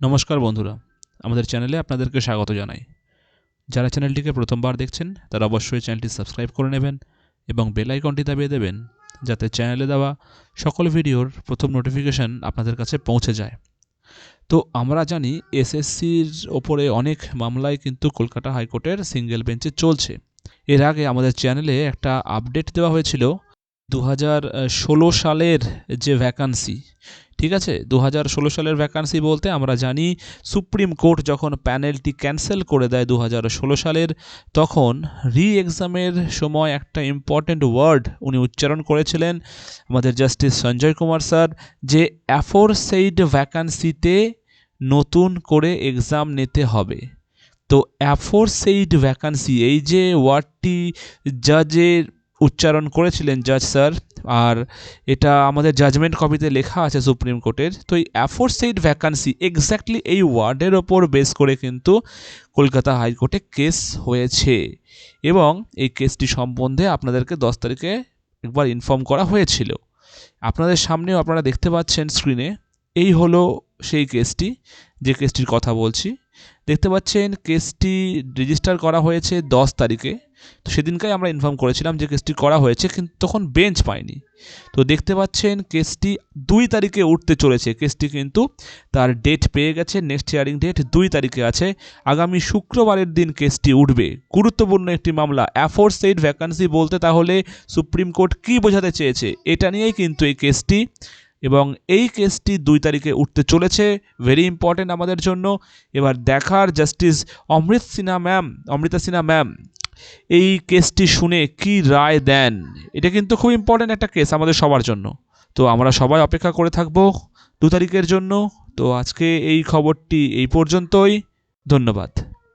নমস্কার বন্ধুরা, আমাদের চ্যানেলে আপনাদেরকে স্বাগত জানাই। যারা চ্যানেলটিকে প্রথমবার দেখছেন তারা অবশ্যই চ্যানেলটি সাবস্ক্রাইব করে নেবেন এবং বেল আইকনটি দাবিয়ে দেবেন, যাতে চ্যানেলে দেওয়া সকল ভিডিওর প্রথম নোটিফিকেশন আপনাদের কাছে পৌঁছে যায়। তো আমরা জানি এসএসসির ওপরে অনেক মামলায় কিন্তু কলকাতা হাইকোর্টের সিঙ্গেল বেঞ্চে চলছে। এর আগে আমাদের চ্যানেলে একটা আপডেট দেওয়া হয়েছিল 2016 সালের যে ভ্যাকান্সি, ঠিক আছে, 2016 সালের ভ্যাকান্সি বলতে আমরা জানি সুপ্রিম কোর্ট যখন প্যানেলটি ক্যান্সেল করে দেয় 2016 সালের, তখন রি এক্সামের সময় একটা ইম্পর্ট্যান্ট ওয়ার্ড উনি উচ্চারণ করেছিলেন আমাদের জাস্টিস সঞ্জয় কুমার স্যার, যে অ্যাফোরসেইড ভ্যাকান্সিতে নতুন করে এক্সাম নিতে হবে। তো অ্যাফোরসেইড ভ্যাকান্সি, এই যে ওয়ার্ডটি জাজের উচ্চারণ করেছিলেন জাজ স্যার, আর এটা আমাদের জাজমেন্ট কপিতে লেখা আছে সুপ্রিম কোর্টের। তো এই অ্যাফোরসেইড ভ্যাকান্সি এক্স্যাক্টলি এই ওয়ার্ডের ওপর বেস করে কিন্তু কলকাতা হাইকোর্টে কেস হয়েছে, এবং এই কেসটি সম্বন্ধে আপনাদেরকে 10 তারিখে একবার ইনফর্ম করা হয়েছিল। আপনাদের সামনেও আপনারা দেখতে পাচ্ছেন স্ক্রিনে, এই হলো সেই কেসটি, যে কেসটির কথা বলছি। দেখতে পাচ্ছেন কেসটি রেজিস্টার করা হয়েছে 10 তারিখে। তো সেদিনকাই আমরা ইনফর্ম করেছিলাম যে কেসটি করা হয়েছে, কিন্তু তখন বেঞ্চ পাইনি। তো দেখতে পাচ্ছেন কেসটি 2 তারিখে উঠতে চলেছে। কেসটি কিন্তু তার ডেট পেয়ে গেছে, নেক্সট হিয়ারিং ডেট 2 তারিখে আছে। আগামী শুক্রবারের দিন কেসটি উঠবে। গুরুত্বপূর্ণ একটি মামলা। অ্যাফোরসেইড ভ্যাকান্সি বলতে তাহলে সুপ্রিম কোর্ট কী বোঝাতে চেয়েছে, এটা নিয়েই কিন্তু এই কেসটি, এবং এই কেসটি 2 তারিখে উঠতে চলেছে। ভেরি ইম্পর্টেন্ট আমাদের জন্য। এবার দেখার জাস্টিস অমৃতা সিনহা ম্যাম এই কেসটি শুনে কি রায় দেন। এটা কিন্তু খুব ইম্পর্টেন্ট একটা কেস আমাদের সবার জন্য। তো আমরা সবাই অপেক্ষা করে থাকবো 2 তারিখের জন্য। তো আজকে এই খবরটি এই পর্যন্তই। ধন্যবাদ।